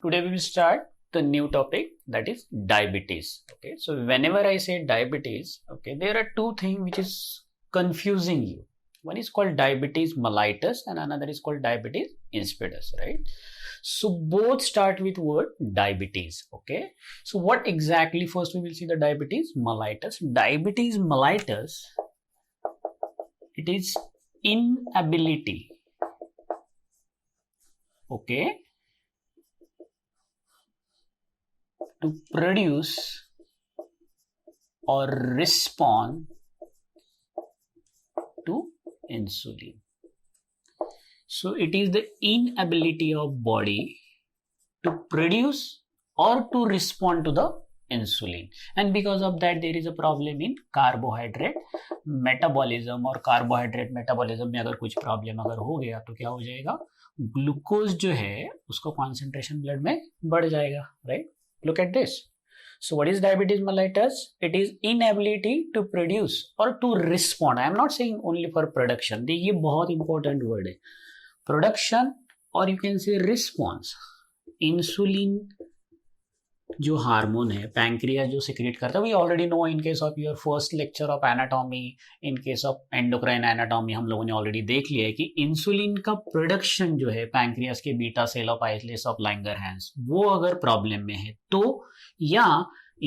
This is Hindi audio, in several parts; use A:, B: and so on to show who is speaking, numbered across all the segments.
A: Today we will start the new topic, that is diabetes. Okay, so whenever I say diabetes, okay, there are two things which is confusing you. One is called diabetes mellitus and another is called diabetes insipidus, right? So both start with word diabetes. Okay, so what exactly? First we will see the diabetes mellitus. Diabetes mellitus, it is inability, okay, to produce or respond to insulin. So it is the inability of body to produce or to respond to the insulin, and because of that there is a problem in carbohydrate metabolism, और carbohydrate metabolism में अगर कुछ प्रॉब्लम अगर हो गया तो क्या हो जाएगा, ग्लूकोज जो है उसका कॉन्सेंट्रेशन ब्लड में बढ़ जाएगा, right? Look at this. So what is diabetes mellitus? It is inability to produce or to respond. I am not saying only for production. देखिए बहुत important word है, production और you can say response. Insulin जो हार्मोन है, पैंक्रियास जो सिक्रेट करता है, we already know in case of your first lecture of anatomy, in case of endocrine anatomy हम लोगों ने ऑलरेडी देख लिया है कि इंसुलिन का प्रोडक्शन जो है पैंक्रियास के beta cell of islets of Langerhans, वो अगर प्रॉब्लम में है तो या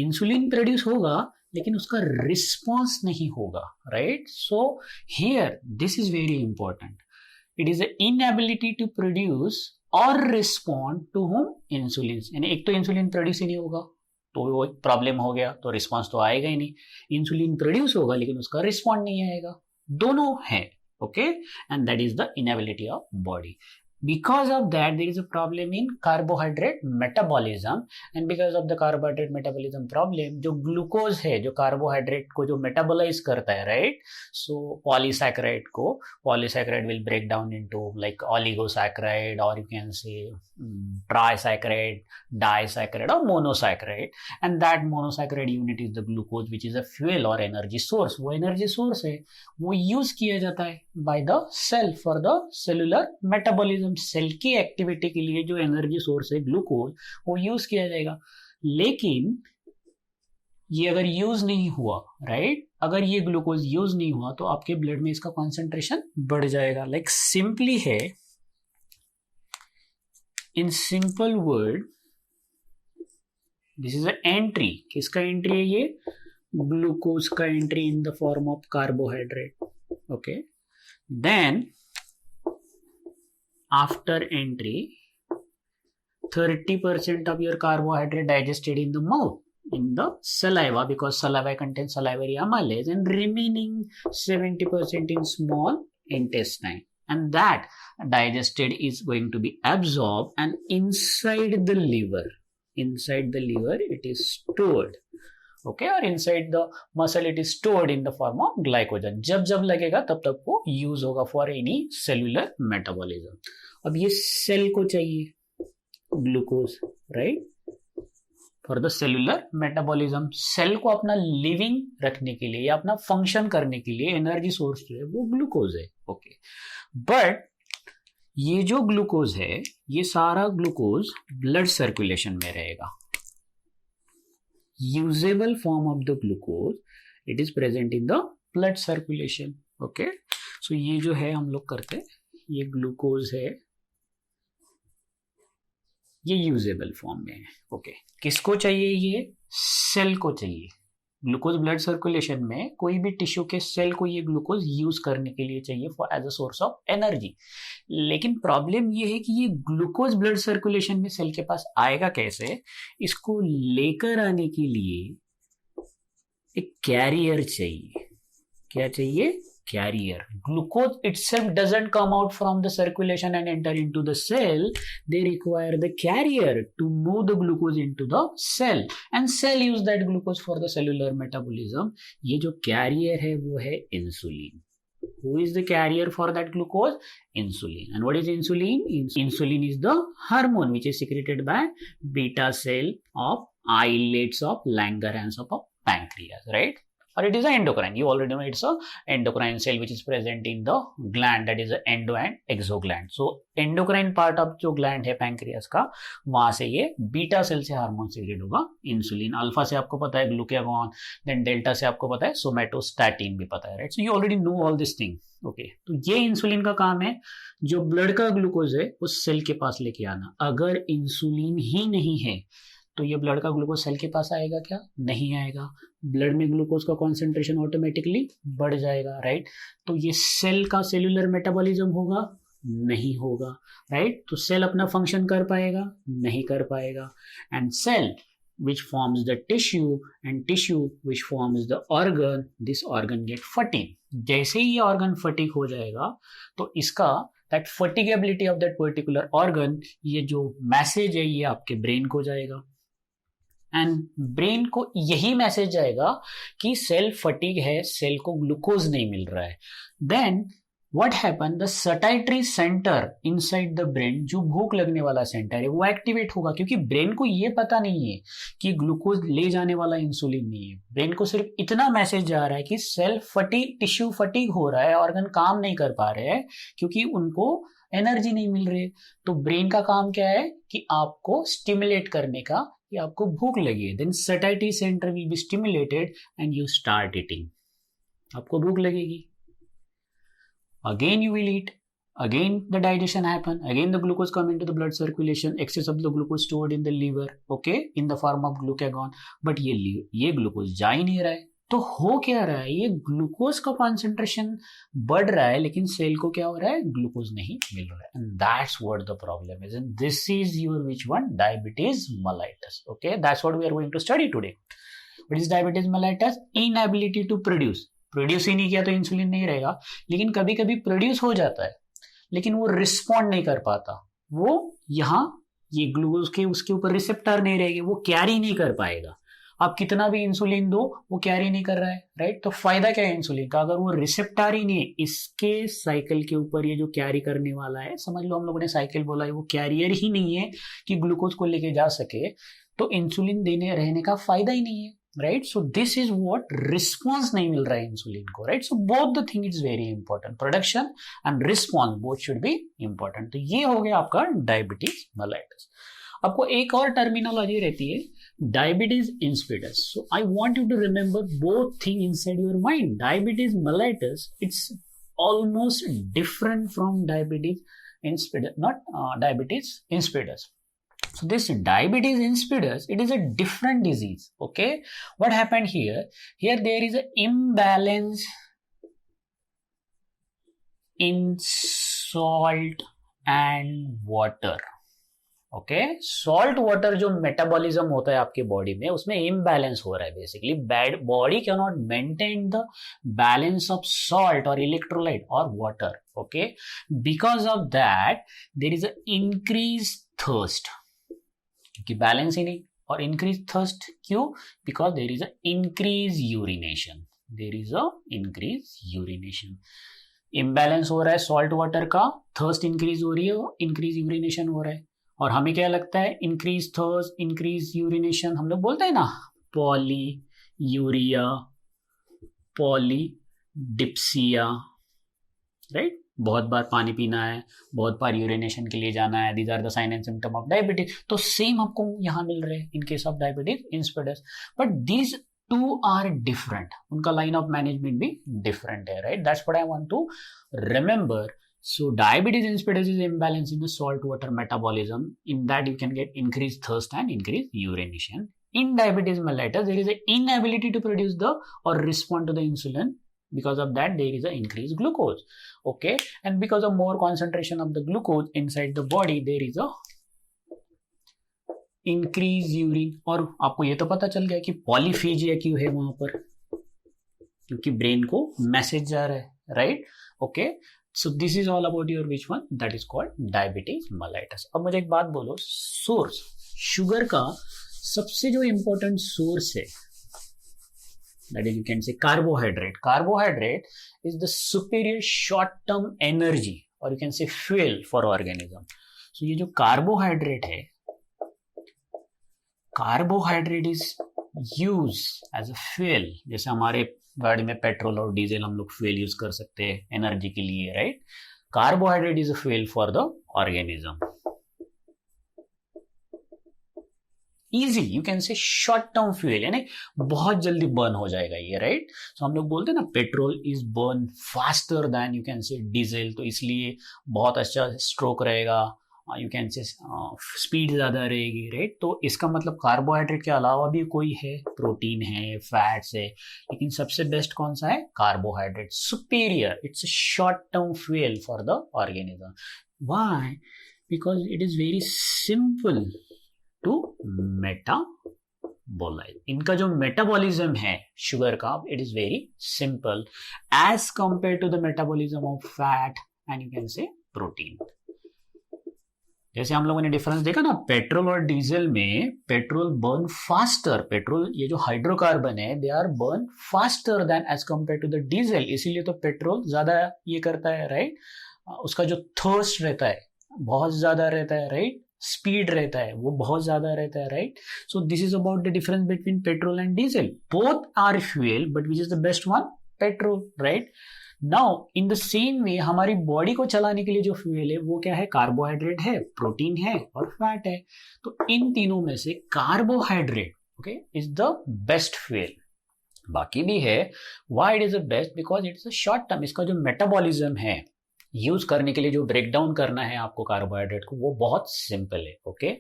A: इंसुलिन प्रोड्यूस होगा लेकिन उसका रिस्पॉन्स नहीं होगा, right? So here this is very important. It is the inability to produce और रिस्पॉन्ड टू होम इंसुलिन. यानी एक तो इंसुलिन प्रोड्यूस ही नहीं होगा तो वो एक प्रॉब्लम हो गया, तो रिस्पॉन्स तो आएगा ही नहीं. इंसुलिन प्रोड्यूस होगा लेकिन उसका रिस्पॉन्ड नहीं आएगा, दोनों है, okay, and that is the inability of body. Because of that, there is a problem in carbohydrate metabolism, and because of the carbohydrate metabolism problem, जो ग्लूकोज है जो कार्बोहाइड्रेट को जो मेटाबोलाइज करता है, राइट? सो पॉलीसैकेराइड को, polysaccharide will break down into like oligosaccharide or you can say trisaccharide, disaccharide or monosaccharide, and that monosaccharide unit is the glucose which is a fuel or energy source. वो एनर्जी सोर्स है, वो यूज किया जाता है by the cell for the cellular metabolism. Cell की एक्टिविटी के लिए जो एनर्जी सोर्स है ग्लूकोज, वो यूज किया जाएगा. लेकिन ये अगर यूज नहीं हुआ, राइट, अगर ये ग्लूकोज यूज नहीं हुआ तो आपके ब्लड में इसका कॉन्सेंट्रेशन बढ़ जाएगा. लाइक सिंपली है, in simple word, this is a entry. किसका एंट्री है ये? ग्लूकोज का entry in the form of carbohydrate, okay. Then after entry, 30% of your carbohydrate digested in the mouth, in the saliva, because saliva contains salivary amylase, and remaining 70% in small intestine, and that digested is going to be absorbed, and inside the liver it is stored, okay, और inside the muscle it is stored in the form of glycogen. जब जब लगेगा तब तक वो यूज होगा फॉर एनी सेलुलर मेटाबॉलिज्म. अब ये सेल को चाहिए glucose, right, for the cellular metabolism. Cell को अपना लिविंग रखने के लिए या अपना फंक्शन करने के लिए एनर्जी सोर्स जो है वो ग्लूकोज है, ओके. बट ये जो ग्लूकोज है, ये सारा ग्लूकोज ब्लड सर्कुलेशन में रहेगा. Usable form of the glucose, it is present in the blood circulation, okay. So ये जो है हम लोग करते हैं, ये ग्लूकोज है, ये यूजेबल फॉर्म में है, ओके. किसको चाहिए? ये सेल को चाहिए. ग्लूकोज ब्लड सर्कुलेशन में कोई भी टिश्यू के सेल को ये ग्लूकोज यूज करने के लिए चाहिए for as a source of energy. लेकिन प्रॉब्लम ये है कि ये ग्लूकोज ब्लड सर्कुलेशन में सेल के पास आएगा कैसे? इसको लेकर आने के लिए एक कैरियर चाहिए. क्या चाहिए? Carrier. Glucose itself doesn't come out from the circulation and enter into the cell. They require the carrier to move the glucose into the cell, and cell use that glucose for the cellular metabolism. ये जो carrier है वो है insulin. Who is the carrier for that glucose? Insulin. And what is insulin? Insulin is the hormone which is secreted by beta cell of islets of Langerhans of pancreas, right? or it is an endocrine. You already know it's a endocrine cell which is present in the gland, that is a endo and exogland. So endocrine part of जो gland है pancreas का, वहां से ये बीटा सेल से हार्मोन सीक्रेट होगा इंसुलिन. अल्फा से आपको पता है ग्लूकागॉन, देन डेल्टा से आपको पता है सोमेटोस्टैटिन भी पता है, right. So you already know all this thing. Okay, तो ये इंसुलिन का काम है जो ब्लड का ग्लूकोज है उस सेल के पास लेके आना. अगर इंसुलिन ही नहीं है तो ये ब्लड का ग्लूकोज सेल के पास आएगा क्या? नहीं आएगा. ब्लड में ग्लूकोज का कॉन्सेंट्रेशन ऑटोमेटिकली बढ़ जाएगा, राइट. तो ये सेल का सेलुलर मेटाबॉलिज्म होगा? नहीं होगा, राइट. तो सेल अपना फंक्शन कर पाएगा? नहीं कर पाएगा. And cell which forms the tissue and tissue which forms the organ, this organ get fatigue. जैसे ही ये organ fatigue हो जाएगा तो इसका that fatigability of that particular organ, ये जो मैसेज है ये आपके ब्रेन को जाएगा एंड ब्रेन को यही मैसेज जाएगा कि सेल फटीग है, सेल को ग्लूकोज नहीं मिल रहा है. Then what happened, the satiety center inside the brain, जो भूख लगने वाला सेंटर है वो एक्टिवेट होगा, क्योंकि ब्रेन को ये पता नहीं है कि ग्लूकोज ले जाने वाला इंसुलिन नहीं है. ब्रेन को सिर्फ इतना मैसेज जा रहा है कि सेल फटीग, टिश्यू फटीग हो रहा है, ऑर्गन काम नहीं कर पा रहे हैं क्योंकि उनको एनर्जी नहीं मिल रही है. तो ब्रेन का काम क्या है कि आपको स्टिमुलेट करने का, कि आपको भूख लगी है. Then satiety centre will be stimulated and you start eating. आपको भूख लगेगी, again you will eat, again the digestion happen, again the glucose come into the blood circulation, excess of the glucose stored in the liver, okay, in the form of glucagon. but ये ग्लूकोज जा ही नहीं रहा है. तो हो क्या रहा है, ये ग्लूकोज का कॉन्सेंट्रेशन बढ़ रहा है लेकिन सेल को क्या हो रहा है, ग्लूकोज नहीं मिल रहा है. And that's what the problem is, and this is your which one, diabetes mellitus. Okay, that's what we are going to study today. What is diabetes mellitus? Inability to produce ही नहीं किया तो इंसुलिन नहीं रहेगा, लेकिन कभी कभी प्रोड्यूस हो जाता है लेकिन वो रिस्पॉन्ड नहीं कर पाता. वो यहाँ ये ग्लूकोज के उसके ऊपर रिसेप्टर नहीं रहेगी, वो कैरी नहीं कर पाएगा. आप कितना भी इंसुलिन दो वो कैरी नहीं कर रहा है, राइट. तो फायदा क्या है इंसुलिन का, अगर वो रिसेप्टर ही नहीं है, इसके साइकिल के ऊपर ये जो कैरी करने वाला है, समझ लो हम लोगों ने साइकिल बोला है, वो कैरियर ही नहीं है कि ग्लूकोज को लेके जा सके, तो इंसुलिन देने रहने का फायदा ही नहीं है, right. So this is what response नहीं मिल रहा है इंसुलिन को, right. So both the thing is very important, production and response both should be important. तो ये हो गया आपका डायबिटीज मेलाइटस. आपको एक और टर्मिनोलॉजी रहती है, diabetes insipidus. So I want you to remember both thing inside your mind. Diabetes mellitus it's almost different from diabetes insipidus, not diabetes insipidus. So this diabetes insipidus, it is a different disease. Okay, what happened here? Here there is an imbalance in salt and water. Okay, salt water जो मेटाबॉलिज्म होता है आपके बॉडी में, उसमें इम्बैलेंस हो रहा है. Basically body can not maintain the balance of salt और इलेक्ट्रोलाइट और water. Okay, because of that there is a increase thirst, कि बैलेंस ही नहीं, और इंक्रीज थर्स्ट क्यों? Because there is a increase urination. There is a increase urination. Imbalance हो रहा है सॉल्ट वाटर का, थर्स्ट इंक्रीज हो रही है, इंक्रीज यूरिनेशन हो रहा है. और हमें क्या लगता है, इंक्रीज थर्स्ट इंक्रीज यूरिनेशन, हम लोग बोलते हैं ना पॉली यूरिया, पॉली डिप्सिया, राइट. बहुत बार पानी पीना है, बहुत बार यूरिनेशन के लिए जाना है, these are the sign and symptom of diabetes. तो सेम आपको यहाँ मिल रहे हैं in case of diabetes insipidus, but these two are different. उनका लाइन ऑफ मैनेजमेंट भी डिफरेंट है, right. That's what I want to remember. So diabetes insipidus is imbalance in the salt water metabolism. In that you can get increased thirst and increased urination. In diabetes mellitus, there is an inability to produce the or respond to the insulin. Because of that, there is an increased glucose. Okay, and because of more concentration of the glucose inside the body, there is a increased urine. और आपको ये तो पता चल गया कि पॉलीफेजिया क्यों है वहां पर, क्योंकि ब्रेन को मैसेज जा रहा है, right. Okay, so this is all about your which one, that is called diabetes mellitus. अब मुझे एक बात बोलो, सोर्स शुगर का सबसे जो इंपॉर्टेंट सोर्स है, that is you can say carbohydrate. Carbohydrate is the superior short term energy or you can say fuel for organism. So ये जो carbohydrate है, carbohydrate is used as a fuel. जैसे हमारे गाड़ी में पेट्रोल और डीजल हम लोग फ्यूल यूज कर सकते हैं एनर्जी के लिए, right. Carbohydrate is a fuel for the organism. Easy, you can से शॉर्ट टर्म फ्यूल, यानी बहुत जल्दी बर्न हो जाएगा ये, राइट. सो हम लोग बोलते हैं ना petrol is burn faster then you can से डीजल, तो इसलिए बहुत अच्छा स्ट्रोक रहेगा, यू कैन से स्पीड ज़्यादा रहेगी, राइट. तो इसका मतलब कार्बोहाइड्रेट के अलावा भी कोई है, प्रोटीन है, फैट्स है, लेकिन सबसे बेस्ट कौन सा है, carbohydrate. Superior, it's a short term fuel for the organism. Why? Because it is very simple to metabolize. इनका जो मेटाबॉलिज्म है शुगर का, it is very simple as compare to the metabolism of fat and you can say protein. जैसे हम लोगों ने डिफरेंस देखा ना, पेट्रोल और डीजल में पेट्रोल बर्न फास्टर, पेट्रोल ये जो हाइड्रोकार्बन है they are burn faster than as compare to the diesel, इसीलिए तो पेट्रोल ज्यादा ये करता है, राइट. उसका जो थर्स्ट रहता है बहुत ज्यादा रहता है, राइट. स्पीड रहता है वो बहुत ज्यादा रहता है, right. So this is about the difference between petrol and diesel. Both are fuel but which is the best one, petrol, right. Now in the same way हमारी बॉडी को चलाने के लिए जो फ्यूल है वो क्या है, कार्बोहाइड्रेट है, प्रोटीन है और फैट है. तो इन तीनों में से carbohydrate, okay, is the best fuel. बाकी भी है. Why it is the best? Because it is a short term. इसका जो मेटाबॉलिज्म है, यूज करने के लिए जो ब्रेक डाउन करना है आपको कार्बोहाइड्रेट को, वो बहुत सिंपल है, ओके.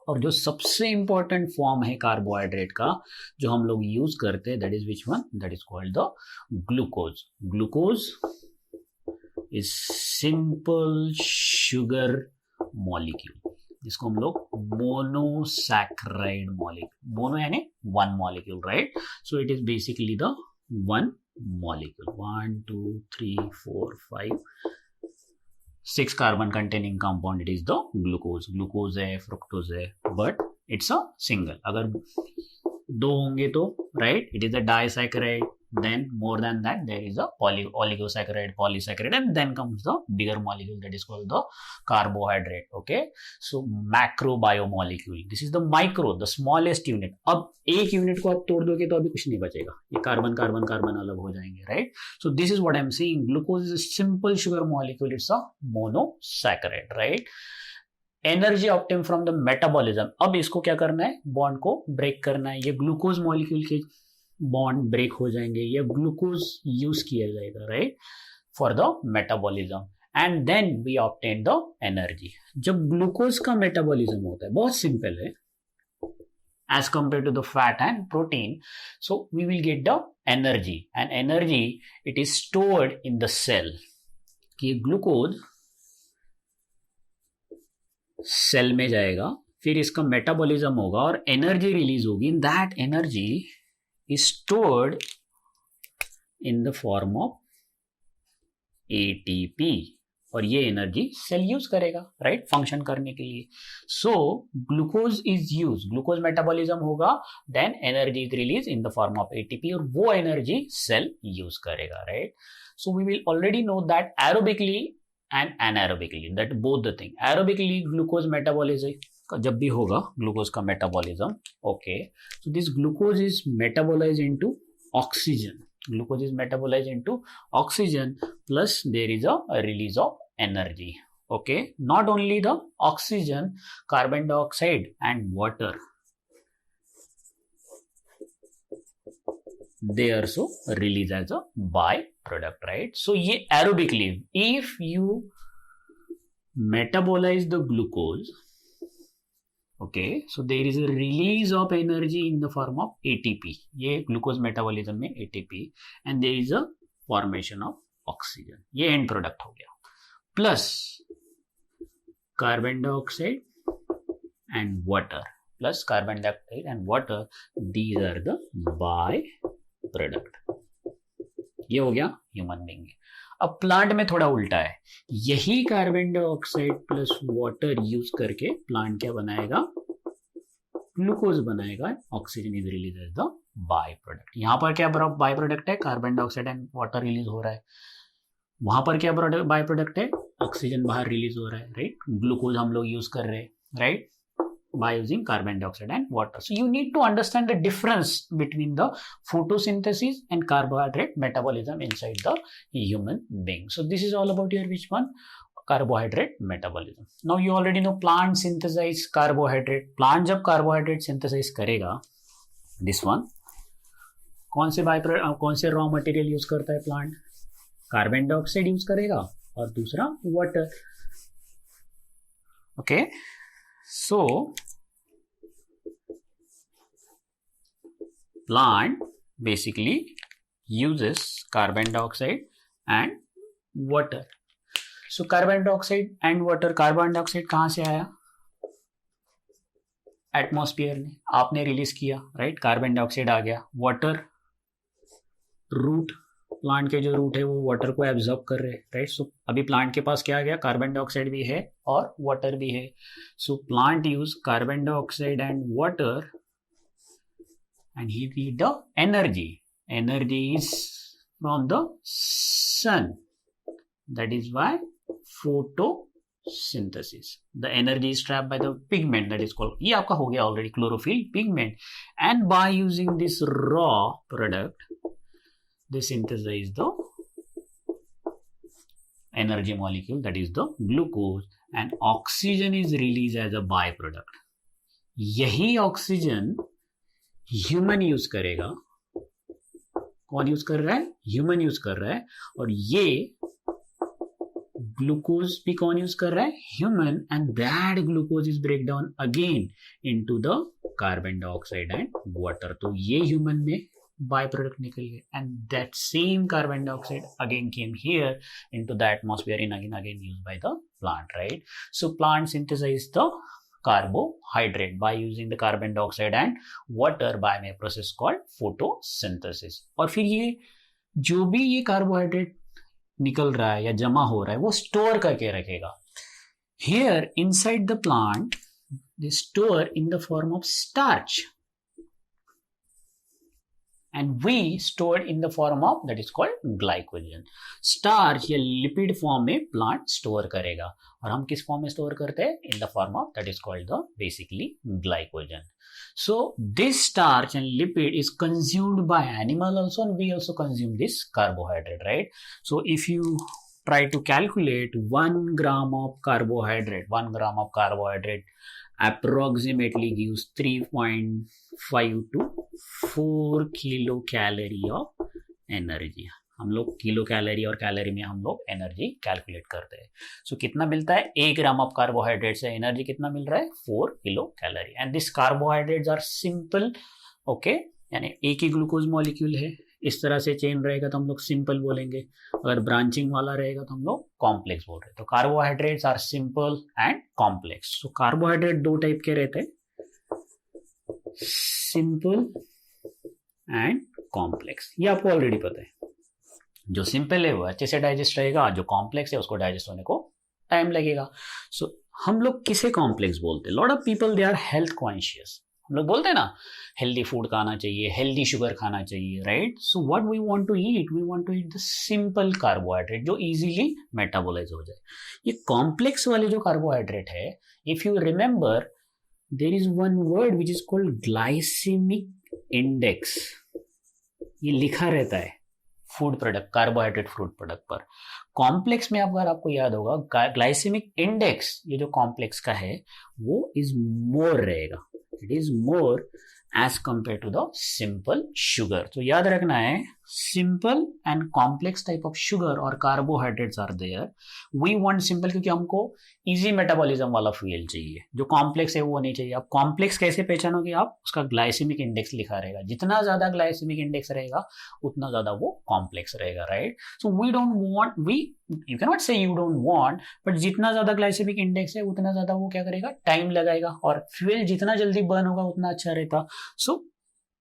A: और जो सबसे इंपॉर्टेंट फॉर्म है कार्बोहाइड्रेट का जो हम लोग यूज करते हैं, that is which one, that is called the glucose. Glucose is simple sugar molecule, जिसको हम लोग मोनोसैकराइड मॉलिक्यूल, मोनो यानी one molecule, right. So it is basically the one molecule. 1 2 3 4 5 6 carbon containing compound, it is the glucose. Glucose है, फ्रुक्टोज है, बट इट्स अ सिंगल. अगर दो होंगे तो, right, it is a disaccharide. then more than that there is a oligosaccharide, polysaccharide, and then comes the bigger molecule that is called the carbohydrate. Okay, so macro biomolecule, this is the micro, the smallest unit. अब एक यूनिट को आप तोड़ दोगे तो अभी कुछ नहीं बचेगा, ये कार्बन कार्बन कार्बन अलग हो जाएंगे, right. So this is what I am saying, glucose is a simple sugar molecule, it's a monosaccharide, right. Energy obtain from the metabolism. अब इसको क्या करना है, बॉन्ड को ब्रेक करना है. ये ग्लूकोज मॉलिक्यूल के बॉन्ड ब्रेक हो जाएंगे, ये ग्लूकोज यूज किया जाएगा, right, for the metabolism. And then we obtain the energy. जब ग्लूकोज का मेटाबॉलिज्म होता है, बहुत सिंपल है as compare to the fat and protein. So we will get the energy, and energy it is stored in the cell. कि ग्लूकोज सेल में जाएगा, फिर इसका मेटाबॉलिज्म होगा और एनर्जी रिलीज होगी. In that energy is stored in the form of ATP, और ये एनर्जी सेल यूज करेगा, राइट, फंक्शन करने के लिए. So glucose is use, glucose metabolism होगा, then energy is release in the form of ATP, और वो एनर्जी सेल यूज करेगा, right. So we will already know that aerobically and anaerobically, that both the thing. Aerobically glucose metabolism जब भी होगा ग्लूकोज का metabolism, okay, so this glucose is metabolize into oxygen. Glucose is metabolize into oxygen, plus there is a release of energy. Okay, not only the oxygen, carbon dioxide and water, they also release as a byproduct, right. So ये aerobically, if you metabolize the glucose, okay, so there is a release of energy in the form of ATP. ये glucose metabolism में ATP, and there is a formation of oxygen. ये end product हो गया. Plus carbon dioxide and water, plus carbon dioxide and water, these are the byproduct. ये हो गया ह्यूमन बीइंग. अब प्लांट में थोड़ा उल्टा है, यही carbon dioxide plus water use करके प्लांट क्या बनाएगा, ग्लूकोज बनाएगा, oxygen is release as the by product. यहाँ पर क्या बाय प्रोडक्ट है, carbon dioxide and water release हो रहा है. वहां पर क्या बाय प्रोडक्ट है, ऑक्सीजन बाहर रिलीज हो रहा है, राइट. ग्लूकोज हम लोग यूज कर रहे हैं, right. by using carbon dioxide and water. So you need to understand the difference between the photosynthesis and carbohydrate metabolism inside the human being. So this is all about your which one? Carbohydrate metabolism. Now you already know plant synthesize carbohydrate. Plant जब carbohydrate synthesize करेगा, this one, कौन से रॉ मटेरियल यूज करता है प्लांट? कार्बन डाइऑक्साइड यूज करेगा और दूसरा water. Okay, so plant basically uses carbon dioxide and water. So carbon dioxide and water, carbon dioxide कहाँ से आया? एटमॉस्फेयर ने आपने रिलीज किया, राइट? कार्बन डाइऑक्साइड आ गया. वाटर, रूट, प्लांट के जो रूट है वो वाटर को एब्जॉर्ब कर रहे हैं, राइट? सो अभी प्लांट के पास क्या आ गया? कार्बन डाइऑक्साइड भी है और वाटर भी है. So plant use carbon dioxide and water and he need the energy. Energy is from the sun. That is why photosynthesis. The energy is trapped by the pigment that is called, ये आपका हो गया already, chlorophyll pigment. And by using this raw product, they synthesize the energy molecule, that is the glucose, and oxygen is released as a byproduct. यही ऑक्सीजन ह्यूमन यूज करेगा. कौन यूज कर रहा है? ह्यूमन यूज कर रहा है. और ये ग्लूकोज भी कौन यूज कर रहा है? Human. And that glucose is break down again into the carbon dioxide and water. तो ये ह्यूमन में बाय प्रोडक्ट निकल गए. And that same carbon dioxide again came here into the atmosphere in again used by the plant, right? So plant synthesize the carbohydrate by using the carbon dioxide and water by a process called photosynthesis. और फिर ये जो भी ये कार्बोहाइड्रेट निकल रहा है या जमा हो रहा है वो स्टोर करके रखेगा. Here inside the plant they store in the form of starch and we stored in the form of that is called glycogen. Starch या लिपिड फॉर्म में प्लांट स्टोर करेगा. और हम किस फॉर्म में स्टोर करते हैं? In the form of that is called the basically glycogen. So this starch and lipid is consumed by animal also and we also consume this carbohydrate, right? So if you try to calculate 1 gram of carbohydrate approximately gives 3.5 to 4 kilocalorie of energy. हम लोग किलो कैलोरी और कैलोरी में हम लोग एनर्जी कैलकुलेट करते हैं. सो कितना मिलता है? 1 ग्राम ऑफ कार्बोहाइड्रेट से एनर्जी कितना मिल रहा है? 4 kilo calorie. And this carbohydrates are simple, okay, यानी एक ही ग्लूकोज मॉलिक्यूल है. इस तरह से चेन रहेगा तो हम लोग सिंपल बोलेंगे. अगर ब्रांचिंग वाला रहेगा तो हम लोग कॉम्प्लेक्स बोल रहे हैं. तो carbohydrates are simple and complex. So carbohydrate दो टाइप के रहते हैं, सिंपल एंड कॉम्प्लेक्स. ये आपको ऑलरेडी पता है. जो सिंपल है वो अच्छे से डाइजेस्ट रहेगा, जो कॉम्प्लेक्स है उसको डाइजेस्ट होने को टाइम लगेगा. सो हम लोग किसे कॉम्प्लेक्स बोलते हैं? Lot of people they are health conscious. हम लोग बोलते हैं ना हेल्दी फूड खाना चाहिए, हेल्दी शुगर खाना चाहिए, right? So what we want to eat the simple carbohydrate जो इजीली मेटाबोलाइज हो जाए. ये कॉम्प्लेक्स वाले जो कार्बोहाइड्रेट है, if you remember there is one word which is called glycemic index. ये लिखा रहता है food product, carbohydrate food product पर. कॉम्प्लेक्स में अगर आपको याद होगा ग्लाइसेमिक इंडेक्स, ये जो कॉम्प्लेक्स का है वो इज मोर रहेगा. It is more as compare to the simple sugar. तो याद रखना है simple and complex type of sugar और carbohydrates are there. We want simple क्योंकि हमको इजी मेटाबॉलिज्म वाला फ्यूल चाहिए. जो कॉम्प्लेक्स है वो नहीं चाहिए. आप कॉम्प्लेक्स कैसे पहचानोगे? आप उसका ग्लाइसेमिक इंडेक्स लिखा रहेगा. जितना ज्यादा ग्लाइसेमिक इंडेक्स रहेगा उतना ज्यादा वो कॉम्प्लेक्स रहेगा, right? So we don't want, you can not say you don't want, but जितना ज्यादा ग्लाइसेमिक इंडेक्स है उतना ज्यादा वो क्या करेगा? टाइम लगाएगा. और फ्यूल जितना जल्दी बर्न होगा उतना अच्छा रहता. सो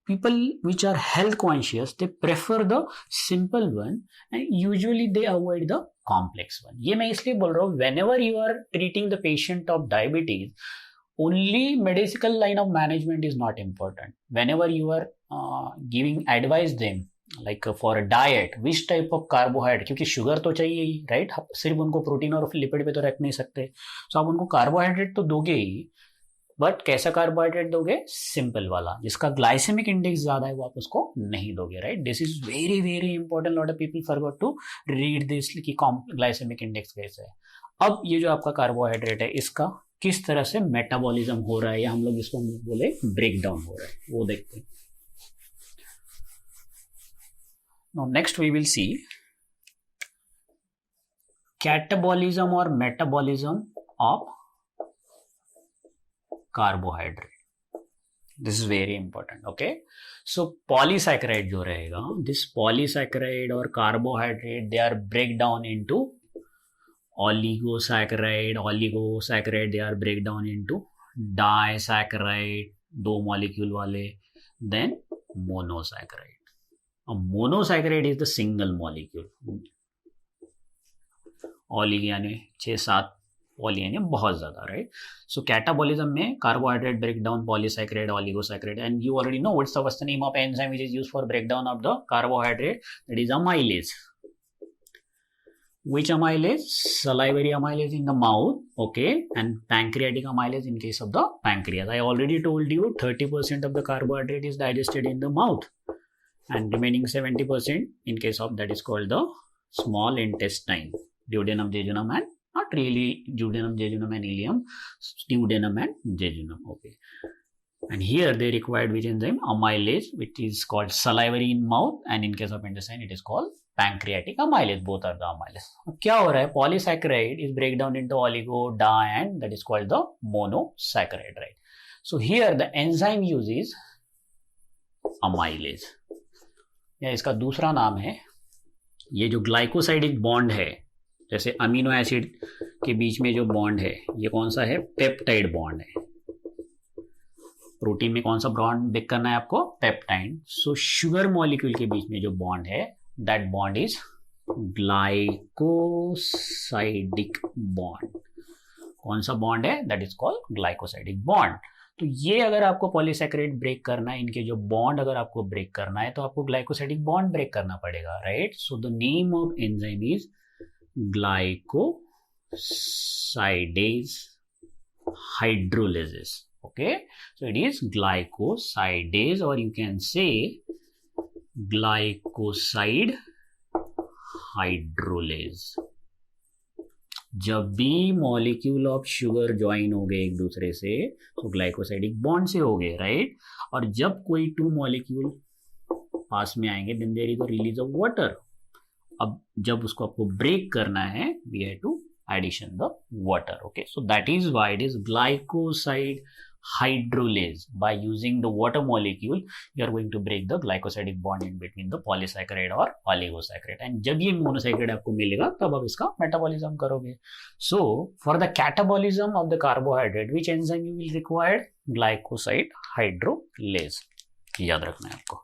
A: people which are health conscious, they prefer the simple one and usually they avoid the complex one. ये मैं इसलिए बोल रहा हूँ, whenever you are treating the patient of diabetes, only medical line of management is not important. Whenever you are giving advice them like for a diet, which type of carbohydrate, क्योंकि शुगर तो चाहिए ही, राइट? सिर्फ उनको प्रोटीन और लिपिड पे तो रख नहीं सकते. सो आप उनको कार्बोहाइड्रेट तो दोगे ही, बट कैसा कार्बोहाइड्रेट दोगे? सिंपल वाला, जिसका ग्लाइसेमिक इंडेक्स ज्यादा है वो आप उसको नहीं दोगे, right? This is very very important, lot of people forgot to read this कि ग्लाइसेमिक इंडेक्स कैसे है। अब ये जो आपका कार्बोहाइड्रेट है इसका किस तरह से मेटाबॉलिज्म हो रहा है, या हम लोग इसको बोले ब्रेक डाउन हो रहा है, वो देखते हैं। Now next we will see catabolism और metabolism of carbohydrate. This is very important. Okay, so polysaccharide जो रहेगा, this polysaccharide और carbohydrate they are break down into oligosaccharide they are break down into disaccharide, दो molecule वाले, then monosaccharide. A monosaccharide is the single molecule. ओली यानी 6-7 पॉली यानी बहुत ज्यादा, राइट? सो कैटाबॉलिज्म में carbohydrate breakdown polysaccharide oligosaccharide, and you already know what's the name of enzyme which is used for breakdown of the carbohydrate, that is amylase. Which amylase? Salivary amylase in the mouth, okay, and pancreatic amylase in case of the pancreas. I already told you 30% of the carbohydrate is digested in the mouth, and remaining 70% in case of that is called the small intestine, duodenum, jejunum, and not really duodenum, jejunum, and ileum, duodenum and jejunum, okay. And here they required which enzyme? Amylase, which is called salivary in mouth, and in case of intestine it is called pancreatic amylase. Both are the amylase. अब क्या हो रहा है? Polysaccharide is break down into oligo, di, and that is called the monosaccharide, right? So here the enzyme uses amylase, या इसका दूसरा नाम है, ये जो ग्लाइकोसाइडिक बॉन्ड है, जैसे अमीनो एसिड के बीच में जो बॉन्ड है ये कौन सा है? पेप्टाइड बॉन्ड है। प्रोटीन में कौन सा बॉन्ड ब्रेक करना है आपको? पेप्टाइड। सो शुगर मॉलिक्यूल के बीच में जो बॉन्ड है that bond is glycosidic bond. कौन सा बॉन्ड है? That is called glycosidic bond. तो ये अगर आपको पॉलीसैकेराइड ब्रेक करना है, इनके जो बॉन्ड अगर आपको ब्रेक करना है तो आपको ग्लाइकोसाइडिक बॉन्ड ब्रेक करना पड़ेगा, right? So the name of enzyme is glycosidase hydrolases. Okay, so it is glycosidase, or you can say glycoside hydrolase. जब भी मॉलिक्यूल ऑफ शुगर ज्वाइन हो गए एक दूसरे से तो ग्लाइकोसाइडिक बॉन्ड से हो गए, राइट? और जब कोई टू मॉलिक्यूल पास में आएंगे then there is a release of water. अब जब उसको आपको ब्रेक करना है we have to addition the water, okay? So that is why it is glycoside hydrolase. By using the water molecule you are going to break the glycosidic bond in between the polysaccharide or oligosaccharide, and जब ये monosaccharide आपको मिलेगा तब आप इसका मेटाबॉलिज्म करोगे. So for the catabolism of the carbohydrate which enzyme you will require? Glycoside hydrolase. याद रखना है आपको.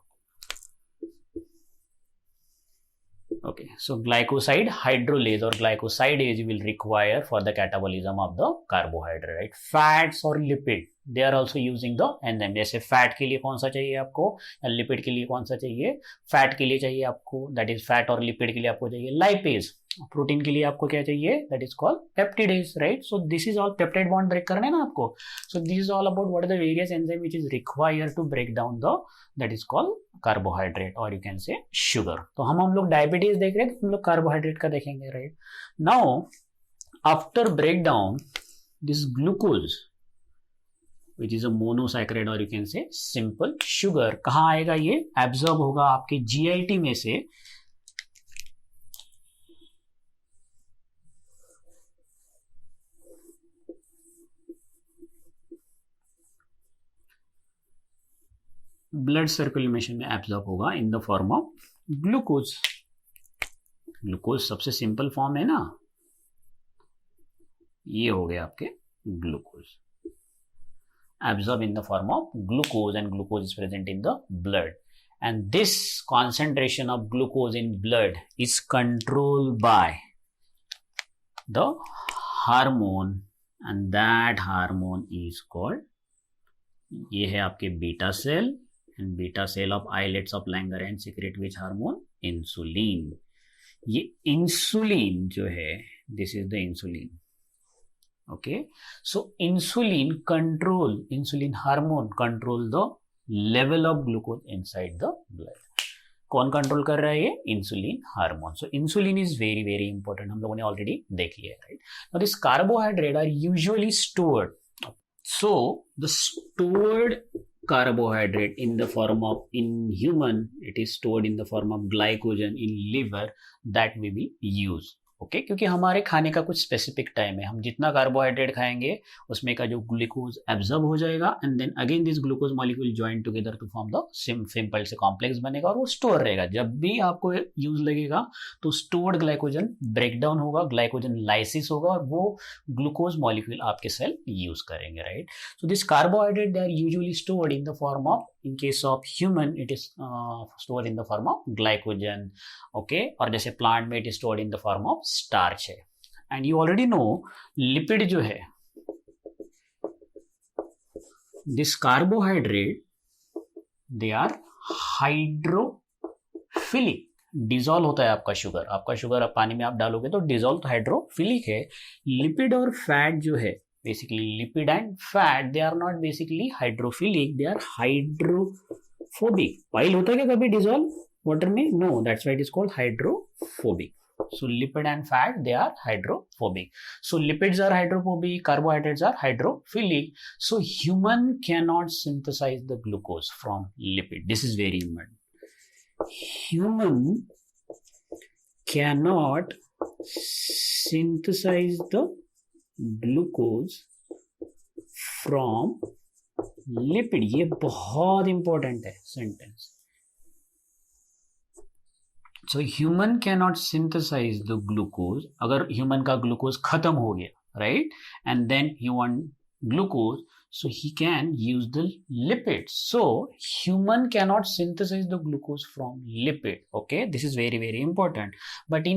A: Okay, so glycoside hydrolase or glycosidase you will require for the catabolism of the carbohydrate, right? Fats or lipid they are also using the enzyme. जैसे फैट के लिए कौन सा चाहिए आपको, या लिपिड के लिए कौन सा चाहिए? फैट के लिए चाहिए आपको, दैट इज फैट, और लिपिड के लिए आपको चाहिए लाइपेज। प्रोटीन के लिए आपको क्या चाहिए? That is called peptidase, right? So this is all peptide bond break करना है ना आपको. So this is all about what are the various enzyme which is required to break down the that is called carbohydrate और यू कैन से शुगर. तो हम लोग डायबिटीज देख रहे हैं तो हम लोग कार्बोहाइड्रेट का देखेंगे, right? Now after break down this glucose which is a monosaccharide or you can say simple sugar, कहाँ आएगा? ये एब्जॉर्ब होगा आपके GIT में से ब्लड सर्कुलेशन में एब्जॉर्ब होगा इन the form of glucose. Glucose सबसे सिंपल फॉर्म है ना, ये हो गया आपके glucose. Absorbed in the form of glucose, and glucose is present in the blood, and this concentration of glucose in blood is controlled by the hormone, and that hormone is called, ये है आपके beta cell, and beta cell of islets of Langerhans secrete which hormone? Insulin. ये इंसुलिन जो है, this is the insulin, Okay, so insulin hormone control the level of glucose inside the blood. कौन कंट्रोल कर रहा है ये? Insulin hormone. So insulin is very very important, हम लोगों ने ऑलरेडी देख लिया है, right. Now this carbohydrate are usually stored. So the stored carbohydrate in the form of, in human it is stored in the form of glycogen in liver that we will use. Okay, क्योंकि हमारे खाने का कुछ स्पेसिफिक टाइम है, हम जितना कार्बोहाइड्रेट खाएंगे उसमें का जो ग्लूकोज एब्जॉर्ब हो जाएगा and then again this glucose molecule join together to form the simple से कॉम्प्लेक्स बनेगा और वो स्टोर रहेगा. जब भी आपको यूज लगेगा तो स्टोर्ड ग्लाइकोजन ब्रेक डाउन होगा, ग्लाइकोजन लाइसिस होगा और वो ग्लूकोज मॉलिक्यूल आपके सेल यूज करेंगे, right. So this carbohydrate they are usually stored in the form of, in case of human it is stored in the form of glycogen. Okay, और जैसे plant में it is stored in the form of starch है. and you already know lipid जो है, this carbohydrate they are hydrophilic. Dissolve होता है आपका शुगर आप पानी में आप डालोगे तो डिजोल्व तो हाइड्रोफिलिक है. लिपिड और फैट जो है, basically lipid and fat, they are not basically hydrophilic, they are hydrophobic. While होता है क्या कभी dissolve water में? No, that's why it is called hydrophobic. So lipid and fat, they are hydrophobic. So lipids are hydrophobic, carbohydrates are hydrophilic. So human cannot synthesize the glucose from lipid. This is very important. Human cannot synthesize the glucose from lipid. ये बहुत इंपॉर्टेंट है sentence. So human cannot synthesize the glucose. अगर ह्यूमन का ग्लूकोज खत्म हो गया, right, and then you want glucose, so he can use the lipids. So human cannot synthesize the glucose from lipid. Okay, this is very very important. But in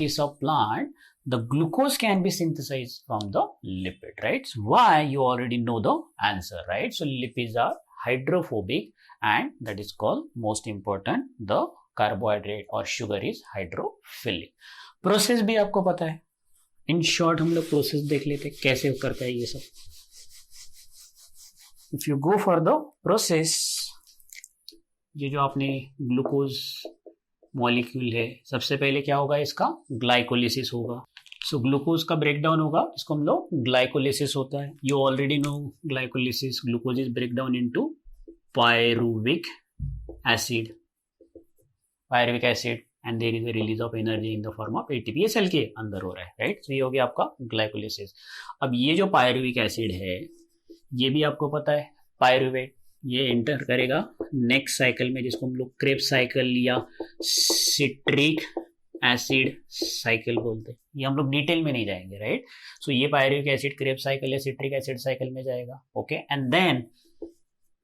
A: case of plant, the glucose can be synthesized from the lipid, right? So why? You already know the answer, right? So lipids are hydrophobic and that is called most important, the carbohydrate or sugar is hydrophilic. Process भी आपको पता है. In short हम लोग process देख लेते हैं कैसे करता है ये सब. If you go for the process, ये जो आपने ग्लूकोज मॉलिक्यूल है, सबसे पहले क्या होगा, इसका ग्लाइकोलिसिस होगा. सो ग्लूकोज का ब्रेकडाउन होगा, इसको हम लोग ग्लाइकोलिसिस होता है. You already know glycolysis, glucose is breakdown into pyruvic acid and there is a release of energy in the form of ATP. ये सेल के अंदर हो रहा है, राइट. सो ये हो गया आपका ग्लाइकोलिसिस. अब ये जो पायरुविक एसिड है, ये भी आपको पता है पायरुवेट, ये एंटर करेगा नेक्स्ट साइकिल में जिसको हम लोग क्रेब्स साइकिल या सिट्रिक एसिड साइकिल बोलते हैं. ये हम लोग डिटेल में नहीं जाएंगे, राइट. सो ये पायरुविक एसिड क्रेब्स साइकिल या सिट्रिक एसिड साइकिल में जाएगा. Okay, and then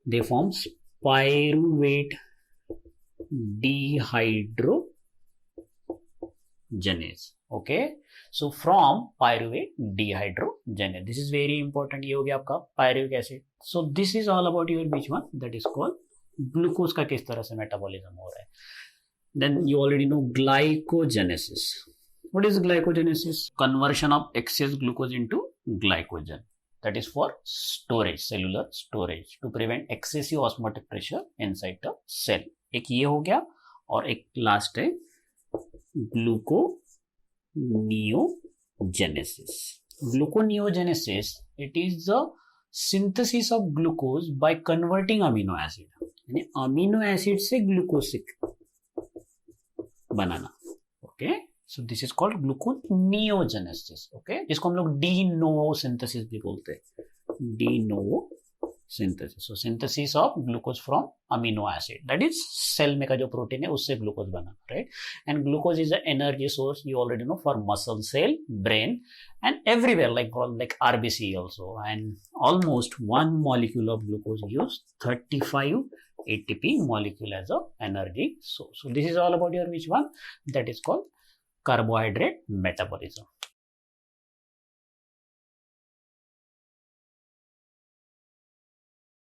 A: they forms pyruvate dehydrogenase. Okay, so from pyruvate dehydrogenase, this is very important. ये हो गया आपका pyruvic acid. So this is all about your which one, that is called glucose का किस तरह से मेटाबॉलिज्म हो रहा है. Then you already know glycogenesis. What is glycogenesis? Conversion of excess glucose into glycogen. That is for storage, cellular storage, to prevent excessive osmotic pressure inside the cell. एक ये हो गया और एक लास्ट है gluconeogenesis. Gluconeogenesis, it is the synthesis of glucose by converting amino acid. यानी अमीनो एसिड से glucose banana. Okay, so this is called gluconeogenesis. Okay, जिसको हम लोग डी नोवो सिंथेसिस भी बोलते हैं. De novo synthesis. So synthesis of glucose from amino acid, that is cell में का जो प्रोटीन है उससे ग्लूकोज बना, right? And glucose is an energy source, you already know, for muscle cell, brain and everywhere, like RBC also. And almost one molecule of glucose use 35 ATP molecule as a energy source. So this is all about your which one, that is called carbohydrate metabolism.